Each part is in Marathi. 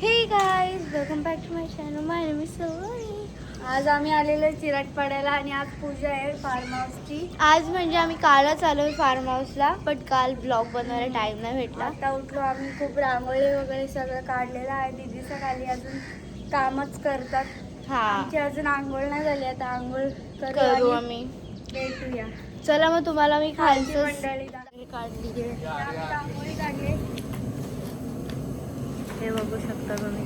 हे guys, welcome back to my channel. My name is Saloni. आज आम्ही आलेलो चिराटपाड्याला आणि आज पूजा आहे फार्म हाऊसची. आज म्हणजे आम्ही कालच आलो फार्म हाऊसला, पण काल ब्लॉग बनवायला टाइम नाही भेटला. आता उठलो आम्ही, खूप रांगोळी वगैरे सगळं काढलेलं आहे. दीदीचं खाली अजून कामच करतात. आमची अजून आंघोळ नाही झाली, आता आंघोळ करू आम्ही. भेटूया. चला मग तुम्हाला मी खालची मंडळी काढली आहे. रांगोळी काढली, हे बघू शकता तुम्ही.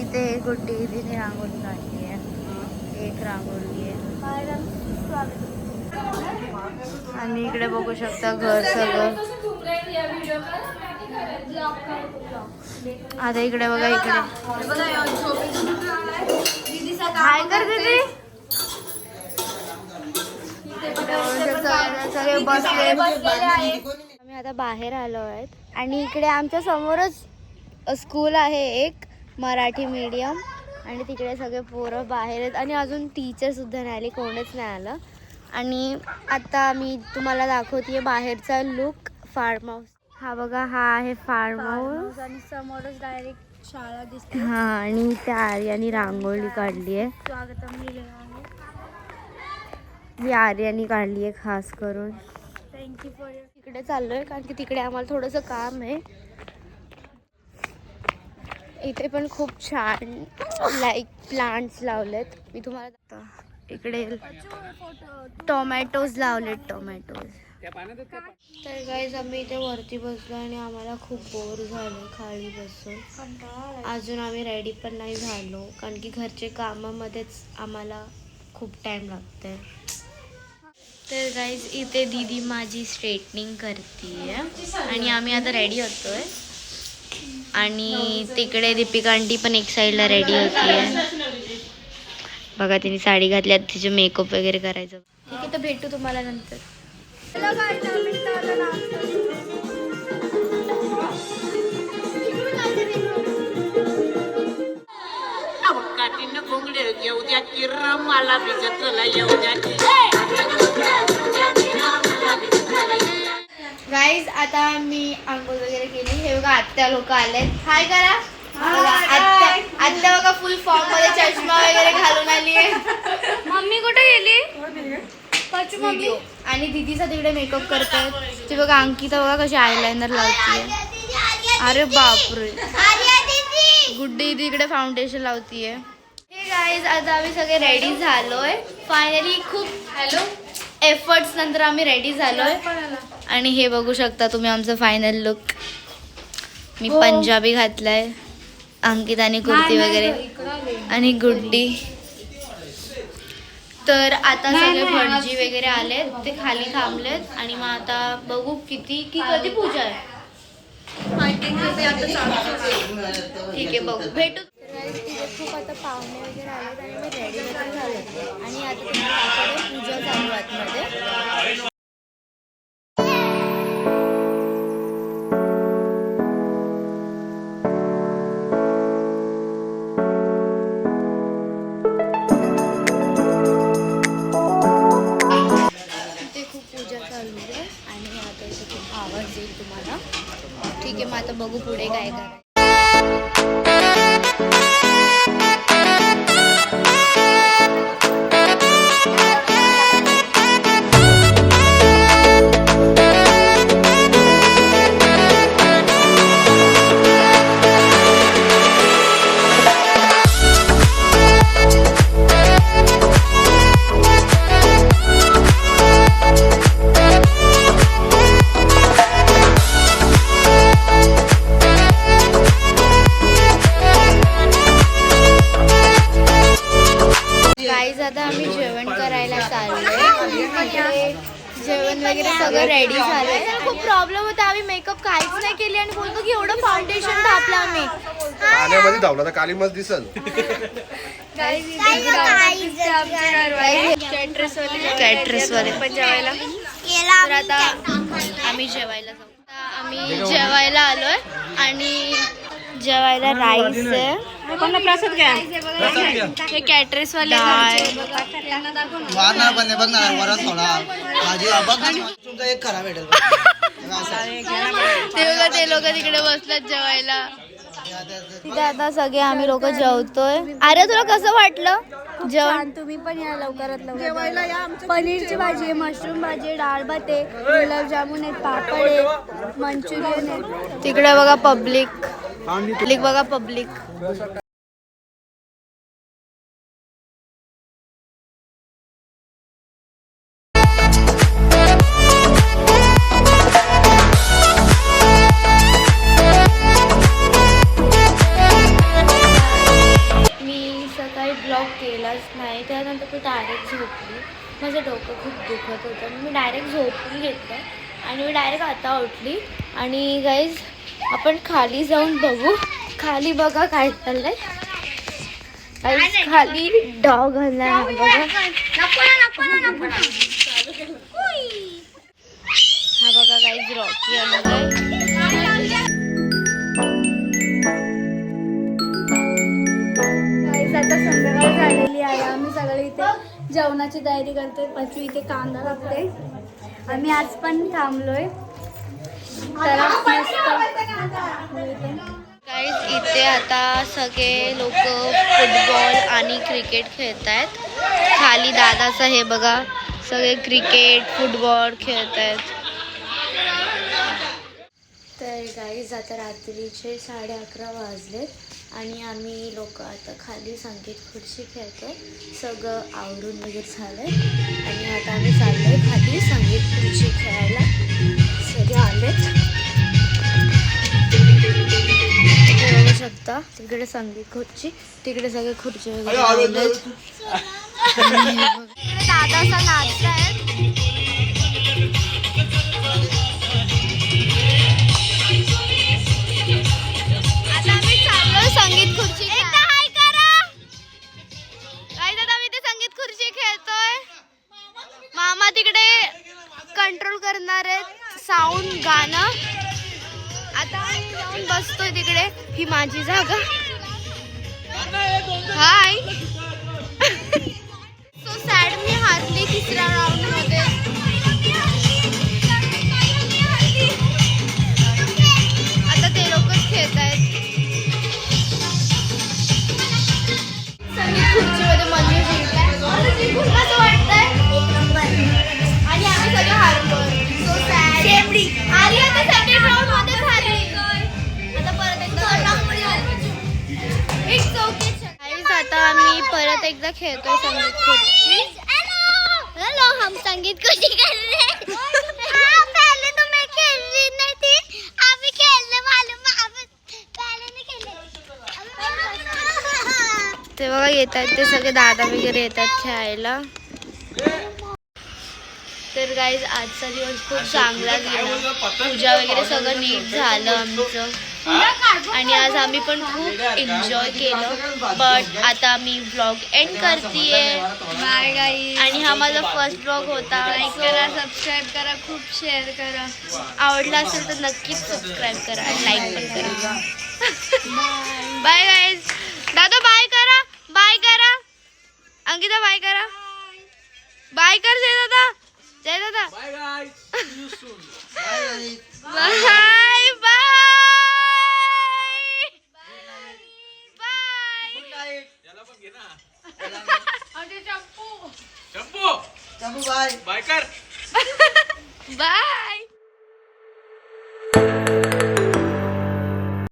इथे एक गुड्डी तिने रांगोळी काढली आहे, एक रांगोळी आहे. आणि इकडे बघू शकता घर सगळं. आता इकडे बघा, इकडे काय करते ते सगळे बसले. आम्ही आता बाहेर आलो आहेत आणि इकडे आमच्या समोरच स्कूल आहे एक मराठी मीडियम, आणि तिकडे सगळे पोरं बाहेर आहेत आणि अजून टीचर सुद्धा नाही आले, कोणच नाही आलं. आणि आता मी तुम्हाला दाखवते बाहेरचा लुक फार्म हाऊस. हा बघा, हा आहे फार्म हाऊस आणि समोरच डायरेक्ट शाळा दिसते. हा, आणि त्या आर्यानी रांगोळी काढली आहे, स्वागतम लिहिलेलं आहे. ही आर्यानी काढली आहे खास करून. Thank you for. तिकडे चाललोय कारण की तिकडे आम्हाला थोडंसं काम आहे. इथे पण खूप छान लाईक प्लांट्स लावलेत. मी तुम्हाला इकडे टोमॅटोज लावलेत, टोमॅटोज. तर गाईज, आम्ही इथे वरती बसलो आणि आम्हाला खूप बोर झालं खाली बसून. अजून आम्ही रेडी पण नाही झालो कारण की घरचे कामामध्येच आम्हाला खूप टाइम लागतंय. तर गाईज, इथे दीदी माझी स्ट्रेटनिंग करते आणि आम्ही आता रेडी होतोय. आणि तिकडे दीपिका आंटी पण एक साईडला रेडी होतीये बघा. तिने साडी घातली, तिचे मेकअप वगैरे करायचं. ठीक आहे, तर भेटू तुम्हाला नंतर. गाईज, आता मी आंघोळ वगैरे केली. हे बघा, आत्या लोक आलेत. हाय करा. आत्या बघा फुल फॉर्म मध्ये चष्मा वगैरे घालून आली आहे. मम्मी कुठे गेली? मम्मी. आणि दीदीचा तिकडे मेकअप करतात. ते बघा, अंकिता बघा कशी आयलाइनर लावतीये. अरे बापरे. गुड्डी तिकडे फाउंडेशन लावतीये. हे गाईज, आता आम्ही सगळे रेडी झालोय फायनली. खूप एफर्ट्स नंतर आम्ही रेडी झालोय. आणि हे बघू शकता तुम्ही आमचं फायनल लुक. मी पंजाबी घातलाय, अंकिताने कुर्ती वगैरे, आणि गुड्डी. तर आता सगळे भटजी वगैरे आलेत, ते खाली थांबलेत. आणि मग आता बघू कधी पूजा आहे. ठीक आहे, बघू, भेटू. खूप आता पाहुणे वगैरे आलेत आणि मी रेडी वगैरे झाले. आणि आता पूजा चालू आतमध्ये. आवाज येईल तुम्हाला. ठीक आहे, मग आता बघू पुढे काय करायचं. आता आम्ही जेवण करायला चाललोय. जेवण वगैरे सगळं रेडी झालंय. खूप प्रॉब्लेम होता, आम्ही मेकअप काहीच नाही केली आणि बोलतो की एवढं फाउंडेशन टाकलं आम्ही. पाण्यामध्ये धावला तर काली मस्त दिसल. कॅटरस वाले पण जेवायला. तर आता आम्ही जेवायला जाऊ. आम्ही जेवायला आलोय आणि जेवायला राईस आहे. प्रसाद घ्या. हे कॅटरस वाले ते लोक तिकडे बसतात जेवायला. तिथे आता सगळे आम्ही लोक जेवतोय. अरे तुला कसं वाटलं जेवण? तुम्ही पण या लवकरात लवकर. पनीरची भाजी आहे, मशरूम भाजी आहे, डाळ भात आहे, गुलाबजामुन आहेत, पापड आहे, मंचुरियन आहे. तिकडे बघा पब्लिक बघा पब्लिक. मी सकाळी ब्लॉग केलाच नाही, त्यानंतर मी डायरेक्ट झोपली. माझं डोकं खूप दुखत होतं. मी डायरेक्ट झोपून घेतलं आणि मी डायरेक्ट आता उठली. आणि गाईज आपण खाली जाऊन बघू. खाली बघा काय चाललंय. गाईज खाली डॉग आलाय बघा. हा बघा गाईज रॉकी आलाय. आता संध्याकाळ झालेली आहे. आम्ही सगळे इथे जेवणाची तयारी करतोय. पचू इथे कांदा लागते. आम्ही आज पण थांबलोय. तर गाईज इथे आता सगळे लोक फुटबॉल आणि क्रिकेट खेळत आहेत. खाली दादाचं हे बघा, सगळे क्रिकेट फुटबॉल खेळत आहेत. तर गाईज आता रात्रीचे 11:30 वाजलेत आणि आम्ही लोक आता खाली संगीत खुर्ची खेळतोय. सगळं आवरून वगैरे झालंय आणि आता आम्ही चाललोय खाली संगीत खुर्ची खेळायला. सगळे आलेत, बघू शकता. तिकडे संगीत खुर्ची, तिकडे सगळे खुर्ची वगैरे लावलेत. दादा असा नाचतायत. संगीत खुर्ची आता मी ते संगीत खुर्ची खेळतोय. मामा तिकडे कंट्रोल करणार आहेत साऊंड गाणं. आता आम्ही जाऊन बसतोय तिकडे. ही माझी जागा. हाय. सो सॅड, मी हारली तिसऱ्या राऊंड मध्ये. आता ते लोकच खेळत आहेत. संगीत खुर्चीमध्ये मंजू जिंकलाय. जिंकून कसं वाटतंय? आणि आम्ही सगळे हारलोय. So sad. आली आता सेकंड राऊंड मध्ये हारली. आता परत एकदा इट्स ओके. आता आम्ही परत एकदा खेळतोय संगीत खुर्ची. हेलो, हम संगीत खुर्ची खेल रहे हैं. पहले तो मैं खेल रही नहीं थी, अभी खेलने वाले. पहले नहीं खेले. ते बघा येत आहेत ते सगळे दादा वगैरे येतात खेळायला. तर गाईज आजचा दिवस खूप चांगला गेला. पूजा वगैरे सगळं नीट झालं आमचं आणि आज आम्ही पण खूप एन्जॉय केलं. बट आता मी व्लॉग एंड करतेय. Bye guys. आणि हा माझा फर्स्ट व्लॉग होता. लाईक करा, सबस्क्राईब करा, खूप शेअर करा. आवडला असेल तर नक्कीच सबस्क्राईब करा आणि लाईक पण करा. Bye guys. दादा बाय करा. बाय करा. अंकिता बाय करा. बाय कर जय दादा. जय दादा. Bye guys. See you soon. Bye bye. Bye. Good night. याला पण घे ना. अरे चंपू. चंपू. चंपू बाय. बाय कर. बाय.